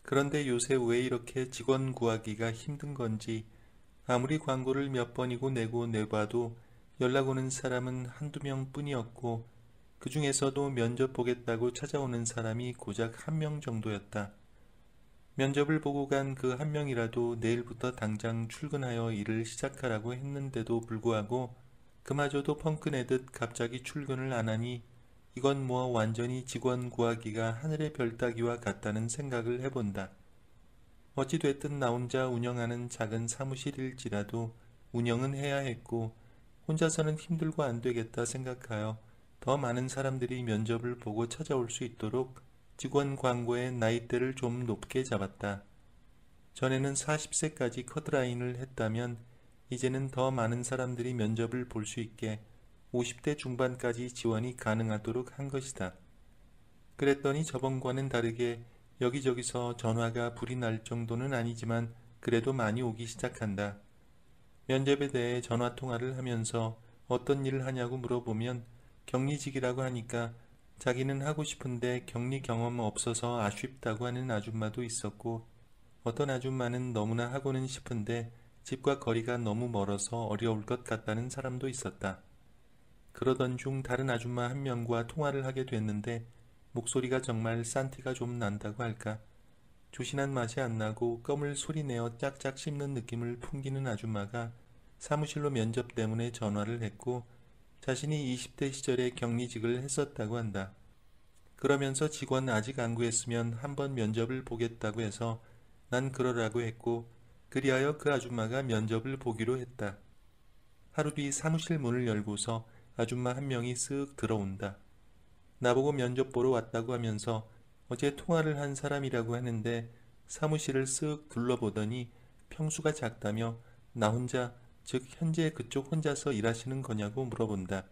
그런데 요새 왜 이렇게 직원 구하기가 힘든 건지 아무리 광고를 몇 번이고 내고 내봐도 연락 오는 사람은 한두 명 뿐이었고 그 중에서도 면접 보겠다고 찾아오는 사람이 고작 한 명 정도였다. 면접을 보고 간 그 한 명이라도 내일부터 당장 출근하여 일을 시작하라고 했는데도 불구하고 그마저도 펑크 내듯 갑자기 출근을 안 하니 이건 뭐 완전히 직원 구하기가 하늘의 별 따기와 같다는 생각을 해본다. 어찌됐든 나 혼자 운영하는 작은 사무실일지라도 운영은 해야 했고 혼자서는 힘들고 안 되겠다 생각하여 더 많은 사람들이 면접을 보고 찾아올 수 있도록 직원 광고의 나이대를 좀 높게 잡았다. 전에는 40세까지 커트라인을 했다면 이제는 더 많은 사람들이 면접을 볼 수 있게 50대 중반까지 지원이 가능하도록 한 것이다. 그랬더니 저번과는 다르게 여기저기서 전화가 불이 날 정도는 아니지만 그래도 많이 오기 시작한다. 면접에 대해 전화 통화를 하면서 어떤 일을 하냐고 물어보면 격리직이라고 하니까 자기는 하고 싶은데 격리 경험 없어서 아쉽다고 하는 아줌마도 있었고 어떤 아줌마는 너무나 하고는 싶은데 집과 거리가 너무 멀어서 어려울 것 같다는 사람도 있었다. 그러던 중 다른 아줌마 한 명과 통화를 하게 됐는데 목소리가 정말 싼티가 좀 난다고 할까? 조신한 맛이 안 나고 껌을 소리내어 짝짝 씹는 느낌을 풍기는 아줌마가 사무실로 면접 때문에 전화를 했고 자신이 20대 시절에 격리직을 했었다고 한다. 그러면서 직원 아직 안 구했으면 한번 면접을 보겠다고 해서 난 그러라고 했고 그리하여 그 아줌마가 면접을 보기로 했다. 하루 뒤 사무실 문을 열고서 아줌마 한 명이 쓱 들어온다. 나보고 면접 보러 왔다고 하면서 어제 통화를 한 사람이라고 하는데 사무실을 쓱 둘러보더니 평수가 작다며 나 혼자, 즉 현재 그쪽 혼자서 일하시는 거냐고 물어본다.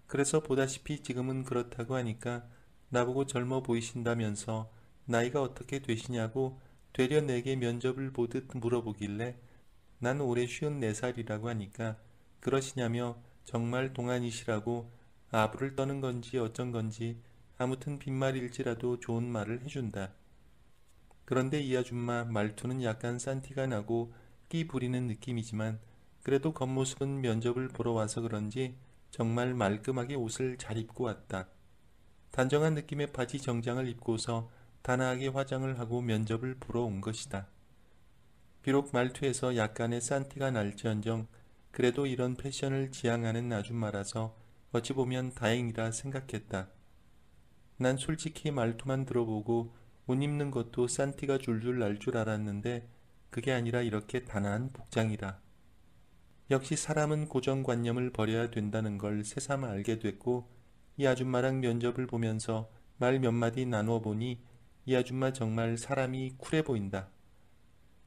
그래서 보다시피 지금은 그렇다고 하니까 나보고 젊어 보이신다면서 나이가 어떻게 되시냐고 되려 내게 면접을 보듯 물어보길래 난 올해 54살이라고 하니까 그러시냐며 정말 동안이시라고 아부를 떠는 건지 어쩐 건지 아무튼 빈말일지라도 좋은 말을 해준다. 그런데 이 아줌마 말투는 약간 싼티가 나고 끼 부리는 느낌이지만 그래도 겉모습은 면접을 보러 와서 그런지 정말 말끔하게 옷을 잘 입고 왔다. 단정한 느낌의 바지 정장을 입고서 단아하게 화장을 하고 면접을 보러 온 것이다. 비록 말투에서 약간의 싼티가 날지언정 그래도 이런 패션을 지향하는 아줌마라서 어찌 보면 다행이라 생각했다. 난 솔직히 말투만 들어보고 옷 입는 것도 싼티가 줄줄 날 줄 알았는데 그게 아니라 이렇게 단아한 복장이라. 역시 사람은 고정관념을 버려야 된다는 걸 새삼 알게 됐고 이 아줌마랑 면접을 보면서 말 몇 마디 나누어 보니 이 아줌마 정말 사람이 쿨해 보인다.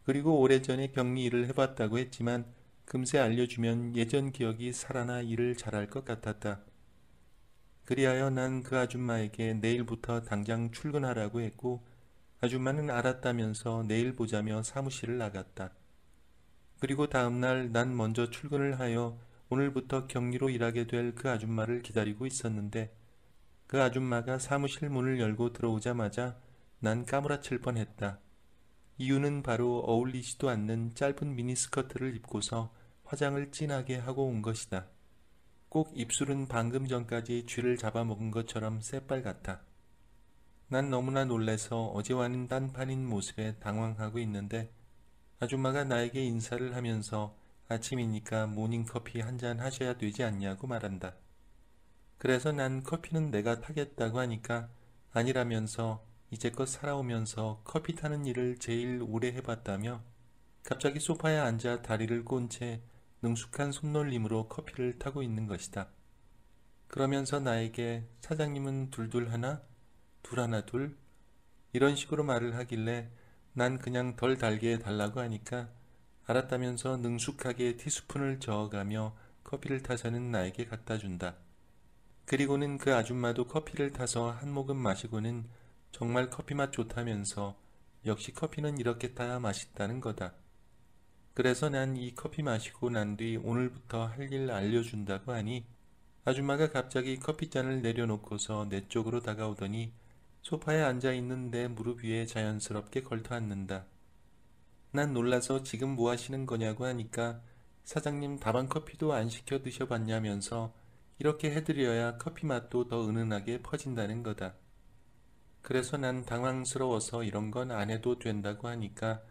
그리고 오래전에 격리 일을 해봤다고 했지만 금세 알려주면 예전 기억이 살아나 일을 잘할 것 같았다. 그리하여 난 그 아줌마에게 내일부터 당장 출근하라고 했고 아줌마는 알았다면서 내일 보자며 사무실을 나갔다. 그리고 다음날 난 먼저 출근을 하여 오늘부터 격리로 일하게 될 그 아줌마를 기다리고 있었는데 그 아줌마가 사무실 문을 열고 들어오자마자 난 까무라칠 뻔했다. 이유는 바로 어울리지도 않는 짧은 미니스커트를 입고서 화장을 진하게 하고 온 것이다. 꼭 입술은 방금 전까지 쥐를 잡아먹은 것처럼 새빨갛다. 난 너무나 놀라서 어제와는 딴판인 모습에 당황하고 있는데 아줌마가 나에게 인사를 하면서 아침이니까 모닝커피 한 잔 하셔야 되지 않냐고 말한다. 그래서 난 커피는 내가 타겠다고 하니까 아니라면서 이제껏 살아오면서 커피 타는 일을 제일 오래 해봤다며 갑자기 소파에 앉아 다리를 꼰 채 능숙한 손놀림으로 커피를 타고 있는 것이다. 그러면서 나에게 사장님은 둘둘 하나? 둘 하나 둘? 이런 식으로 말을 하길래 난 그냥 덜 달게 해달라고 하니까 알았다면서 능숙하게 티스푼을 저어가며 커피를 타서는 나에게 갖다 준다. 그리고는 그 아줌마도 커피를 타서 한 모금 마시고는 정말 커피 맛 좋다면서 역시 커피는 이렇게 타야 맛있다는 거다. 그래서 난 이 커피 마시고 난 뒤 오늘부터 할 일 알려준다고 하니 아줌마가 갑자기 커피잔을 내려놓고서 내 쪽으로 다가오더니 소파에 앉아있는 내 무릎 위에 자연스럽게 걸터앉는다. 난 놀라서 지금 뭐 하시는 거냐고 하니까 사장님 다방 커피도 안 시켜 드셔봤냐면서 이렇게 해드려야 커피 맛도 더 은은하게 퍼진다는 거다. 그래서 난 당황스러워서 이런 건 안 해도 된다고 하니까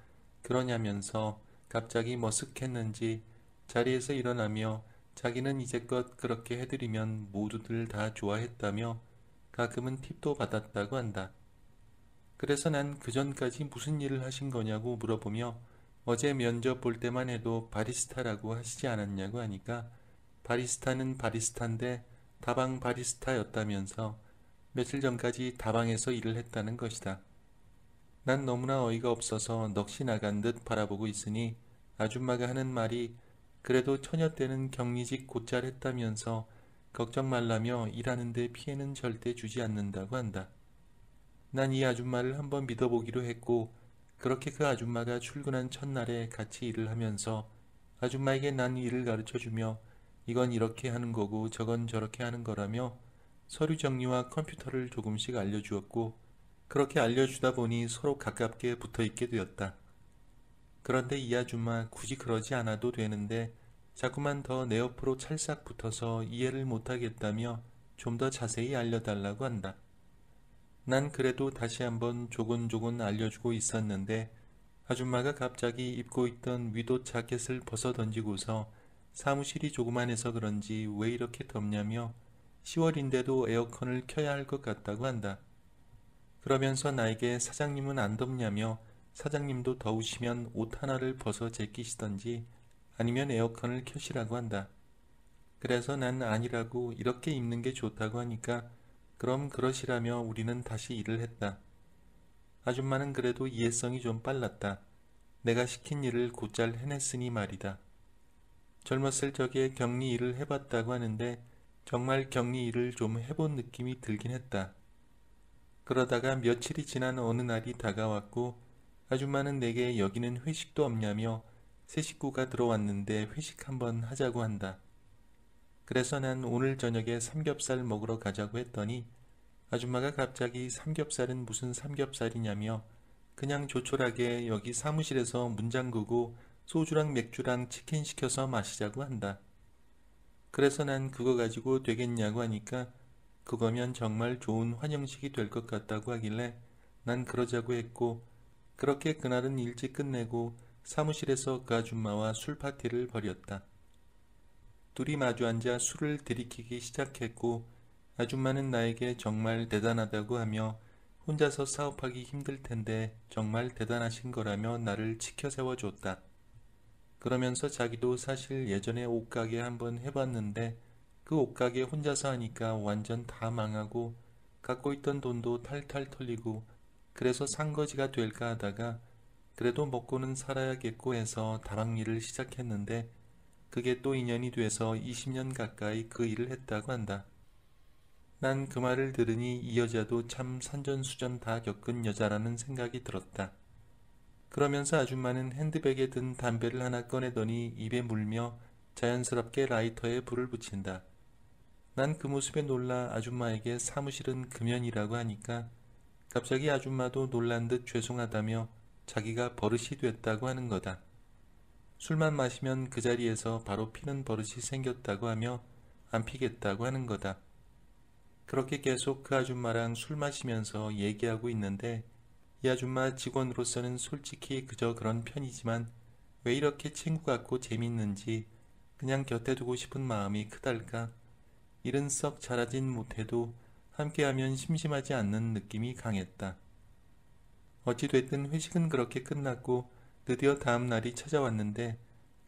그러냐면서 갑자기 머쓱했는지 자리에서 일어나며 자기는 이제껏 그렇게 해드리면 모두들 다 좋아했다며 가끔은 팁도 받았다고 한다. 그래서 난 그전까지 무슨 일을 하신 거냐고 물어보며 어제 면접 볼 때만 해도 바리스타라고 하시지 않았냐고 하니까 바리스타는 바리스타인데 다방 바리스타였다면서 며칠 전까지 다방에서 일을 했다는 것이다. 난 너무나 어이가 없어서 넋이 나간 듯 바라보고 있으니 아줌마가 하는 말이 그래도 처녀 때는 격리직 곧잘 했다면서 걱정 말라며 일하는데 피해는 절대 주지 않는다고 한다. 난 이 아줌마를 한번 믿어보기로 했고 그렇게 그 아줌마가 출근한 첫날에 같이 일을 하면서 아줌마에게 난 일을 가르쳐주며 이건 이렇게 하는 거고 저건 저렇게 하는 거라며 서류 정리와 컴퓨터를 조금씩 알려주었고 그렇게 알려주다 보니 서로 가깝게 붙어있게 되었다. 그런데 이 아줌마 굳이 그러지 않아도 되는데 자꾸만 더 내 옆으로 찰싹 붙어서 이해를 못하겠다며 좀 더 자세히 알려달라고 한다. 난 그래도 다시 한번 조곤조곤 알려주고 있었는데 아줌마가 갑자기 입고 있던 위도 자켓을 벗어던지고서 사무실이 조그만해서 그런지 왜 이렇게 덥냐며 10월인데도 에어컨을 켜야 할 것 같다고 한다. 그러면서 나에게 사장님은 안 덥냐며 사장님도 더우시면 옷 하나를 벗어 제끼시던지 아니면 에어컨을 켜시라고 한다. 그래서 난 아니라고 이렇게 입는 게 좋다고 하니까 그럼 그러시라며 우리는 다시 일을 했다. 아줌마는 그래도 이해성이 좀 빨랐다. 내가 시킨 일을 곧잘 해냈으니 말이다. 젊었을 적에 격리 일을 해봤다고 하는데 정말 격리 일을 좀 해본 느낌이 들긴 했다. 그러다가 며칠이 지난 어느 날이 다가왔고 아줌마는 내게 여기는 회식도 없냐며 새 식구가 들어왔는데 회식 한번 하자고 한다. 그래서 난 오늘 저녁에 삼겹살 먹으러 가자고 했더니 아줌마가 갑자기 삼겹살은 무슨 삼겹살이냐며 그냥 조촐하게 여기 사무실에서 문 잠그고 소주랑 맥주랑 치킨 시켜서 마시자고 한다. 그래서 난 그거 가지고 되겠냐고 하니까 그거면 정말 좋은 환영식이 될 것 같다고 하길래 난 그러자고 했고 그렇게 그날은 일찍 끝내고 사무실에서 그 아줌마와 술 파티를 벌였다. 둘이 마주 앉아 술을 들이키기 시작했고 아줌마는 나에게 정말 대단하다고 하며 혼자서 사업하기 힘들 텐데 정말 대단하신 거라며 나를 치켜 세워줬다. 그러면서 자기도 사실 예전에 옷가게 한번 해봤는데 그 옷가게 혼자서 하니까 완전 다 망하고 갖고 있던 돈도 탈탈 털리고 그래서 산거지가 될까 하다가 그래도 먹고는 살아야겠고 해서 다방 일을 시작했는데 그게 또 인연이 돼서 20년 가까이 그 일을 했다고 한다. 난 그 말을 들으니 이 여자도 참 산전수전 다 겪은 여자라는 생각이 들었다. 그러면서 아줌마는 핸드백에 든 담배를 하나 꺼내더니 입에 물며 자연스럽게 라이터에 불을 붙인다. 난 그 모습에 놀라 아줌마에게 사무실은 금연이라고 하니까 갑자기 아줌마도 놀란 듯 죄송하다며 자기가 버릇이 됐다고 하는 거다. 술만 마시면 그 자리에서 바로 피는 버릇이 생겼다고 하며 안 피겠다고 하는 거다. 그렇게 계속 그 아줌마랑 술 마시면서 얘기하고 있는데 이 아줌마 직원으로서는 솔직히 그저 그런 편이지만 왜 이렇게 친구 같고 재밌는지 그냥 곁에 두고 싶은 마음이 크달까. 일은 썩 잘하진 못해도 함께하면 심심하지 않는 느낌이 강했다. 어찌됐든 회식은 그렇게 끝났고 드디어 다음 날이 찾아왔는데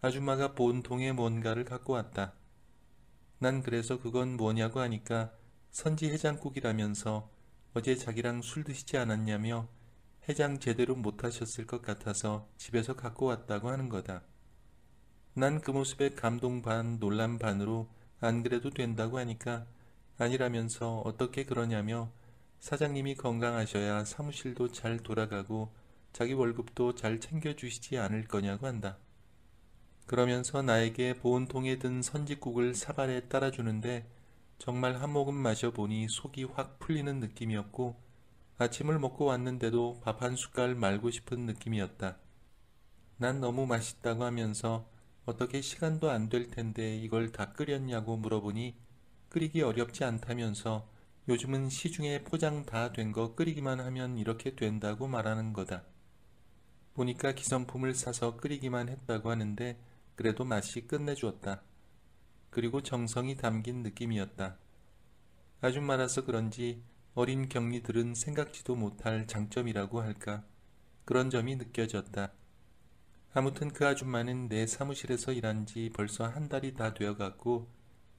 아줌마가 본통에 뭔가를 갖고 왔다. 난 그래서 그건 뭐냐고 하니까 선지 해장국이라면서 어제 자기랑 술 드시지 않았냐며 해장 제대로 못하셨을 것 같아서 집에서 갖고 왔다고 하는 거다. 난 그 모습에 감동 반 놀람 반으로 안 그래도 된다고 하니까 아니라면서 어떻게 그러냐며 사장님이 건강하셔야 사무실도 잘 돌아가고 자기 월급도 잘 챙겨주시지 않을 거냐고 한다. 그러면서 나에게 보온통에 든 선짓국을 사발에 따라주는데 정말 한 모금 마셔보니 속이 확 풀리는 느낌이었고 아침을 먹고 왔는데도 밥 한 숟갈 말고 싶은 느낌이었다. 난 너무 맛있다고 하면서 어떻게 시간도 안 될 텐데 이걸 다 끓였냐고 물어보니 끓이기 어렵지 않다면서 요즘은 시중에 포장 다 된 거 끓이기만 하면 이렇게 된다고 말하는 거다. 보니까 기성품을 사서 끓이기만 했다고 하는데 그래도 맛이 끝내주었다. 그리고 정성이 담긴 느낌이었다. 아줌마라서 그런지 어린 경리들은 생각지도 못할 장점이라고 할까? 그런 점이 느껴졌다. 아무튼 그 아줌마는 내 사무실에서 일한 지 벌써 한 달이 다 되어갔고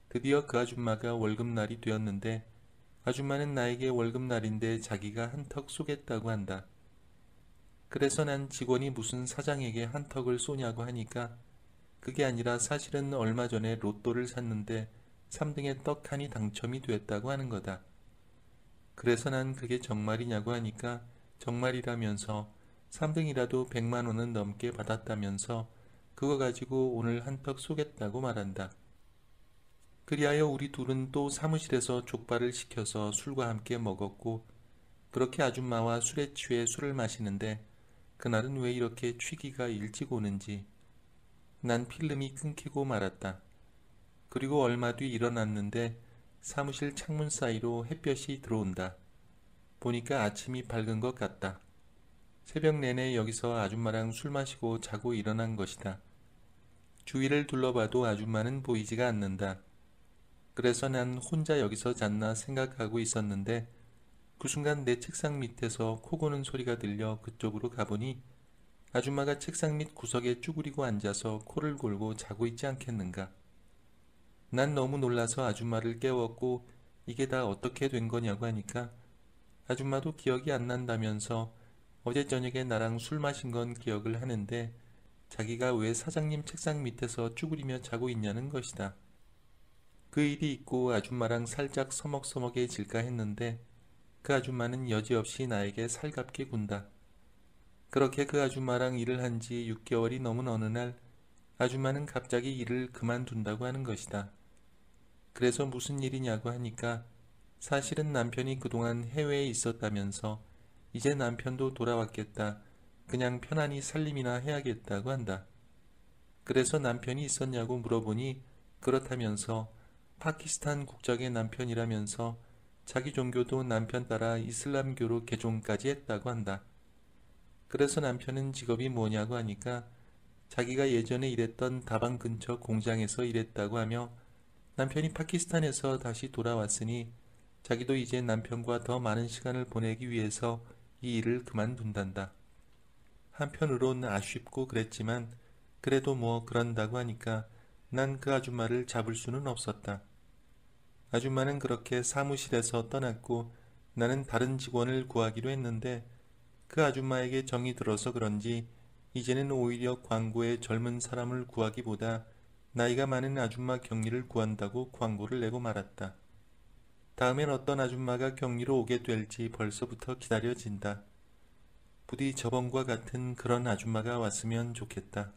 드디어 그 아줌마가 월급날이 되었는데 아줌마는 나에게 월급날인데 자기가 한턱 쏘겠다고 한다. 그래서 난 직원이 무슨 사장에게 한턱을 쏘냐고 하니까 그게 아니라 사실은 얼마 전에 로또를 샀는데 3등에 떡 하니 당첨이 됐다고 하는 거다. 그래서 난 그게 정말이냐고 하니까 정말이라면서 3등이라도 100만 원은 넘게 받았다면서 그거 가지고 오늘 한턱 쏘겠다고 말한다. 그리하여 우리 둘은 또 사무실에서 족발을 시켜서 술과 함께 먹었고 그렇게 아줌마와 술에 취해 술을 마시는데 그날은 왜 이렇게 취기가 일찍 오는지 난 필름이 끊기고 말았다. 그리고 얼마 뒤 일어났는데 사무실 창문 사이로 햇볕이 들어온다. 보니까 아침이 밝은 것 같다. 새벽 내내 여기서 아줌마랑 술 마시고 자고 일어난 것이다. 주위를 둘러봐도 아줌마는 보이지가 않는다. 그래서 난 혼자 여기서 잤나 생각하고 있었는데 그 순간 내 책상 밑에서 코 고는 소리가 들려 그쪽으로 가보니 아줌마가 책상 밑 구석에 쭈그리고 앉아서 코를 골고 자고 있지 않겠는가. 난 너무 놀라서 아줌마를 깨웠고 이게 다 어떻게 된 거냐고 하니까 아줌마도 기억이 안 난다면서 어제 저녁에 나랑 술 마신 건 기억을 하는데 자기가 왜 사장님 책상 밑에서 쭈그리며 자고 있냐는 것이다. 그 일이 있고 아줌마랑 살짝 서먹서먹해질까 했는데 그 아줌마는 여지없이 나에게 살갑게 군다. 그렇게 그 아줌마랑 일을 한 지 6개월이 넘은 어느 날 아줌마는 갑자기 일을 그만둔다고 하는 것이다. 그래서 무슨 일이냐고 하니까 사실은 남편이 그동안 해외에 있었다면서 이제 남편도 돌아왔겠다. 그냥 편안히 살림이나 해야겠다고 한다. 그래서 남편이 있었냐고 물어보니 그렇다면서 파키스탄 국적의 남편이라면서 자기 종교도 남편 따라 이슬람교로 개종까지 했다고 한다. 그래서 남편은 직업이 뭐냐고 하니까 자기가 예전에 일했던 다방 근처 공장에서 일했다고 하며 남편이 파키스탄에서 다시 돌아왔으니 자기도 이제 남편과 더 많은 시간을 보내기 위해서 이 일을 그만둔단다. 한편으론 아쉽고 그랬지만 그래도 뭐 그런다고 하니까 난 그 아줌마를 잡을 수는 없었다. 아줌마는 그렇게 사무실에서 떠났고 나는 다른 직원을 구하기로 했는데 그 아줌마에게 정이 들어서 그런지 이제는 오히려 광고에 젊은 사람을 구하기보다 나이가 많은 아줌마 격리를 구한다고 광고를 내고 말았다. 다음엔 어떤 아줌마가 격리로 오게 될지 벌써부터 기다려진다. 부디 저번과 같은 그런 아줌마가 왔으면 좋겠다.